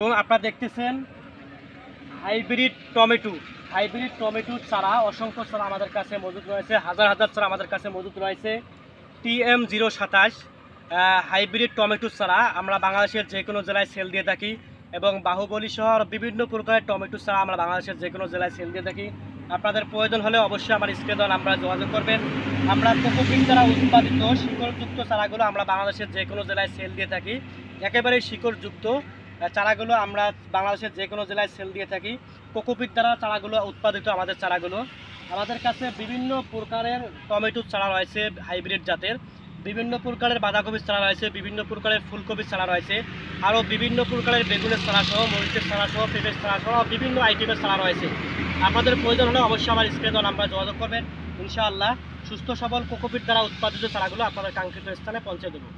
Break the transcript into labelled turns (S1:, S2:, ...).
S1: এবং আপনারা দেখতেছেন হাইব্রিড টমেটো চারা অসংখ্য চারা আমাদের কাছে মজুদ রয়েছে, হাজার হাজার চারা আমাদের কাছে মজুদ রয়েছে। TM027 হাইব্রিড টমেটো চারা আমরা বাংলাদেশের যে কোনো জেলায় সেল দিয়ে থাকি এবং বাহুবলী সহ বিভিন্ন প্রকারের টমেটো চারা আমরা বাংলাদেশের যে কোনো জেলায় সেল দিয়ে থাকি। আপনাদের প্রয়োজন হলে অবশ্যই আমার স্ক্রিনে দেওয়া নাম্বারে যোগাযোগ করবেন। আমরা কোকোপিট দ্বারা উৎপাদিত শিকড়যুক্ত চারাগুলো আমরা বাংলাদেশের যে কোনো জেলায় সেল দিয়ে থাকি। একেবারে শিকড়যুক্ত চারাগুলো আমরা বাংলাদেশের যে কোনো জেলায় সেল দিয়ে থাকি। কোকোপিট দ্বারা চারাগুলো উৎপাদিত আমাদের কাছে বিভিন্ন প্রকারের টমেটোর চারা রয়েছে, হাইব্রিড জাতের বিভিন্ন প্রকারের বাঁধাকপির চারা রয়েছে, বিভিন্ন প্রকারের ফুলকপির চারা রয়েছে, আরও বিভিন্ন প্রকারের বেগুনের চারা সহ, মরিচের চারা সহ, পেঁপের চারা সহ বিভিন্ন আইটেমের চারা রয়েছে। আপনাদের প্রয়োজন হলে অবশ্যই আমার স্ক্রিনে দেওয়া নাম্বারে যোগাযোগ করবেন। ইনশাআল্লাহ সুস্থ সবল কোকোপিট দ্বারা উৎপাদিত চারাগুলো আপনাদের কাঙ্ক্ষিত স্থানে পৌঁছে দেবো।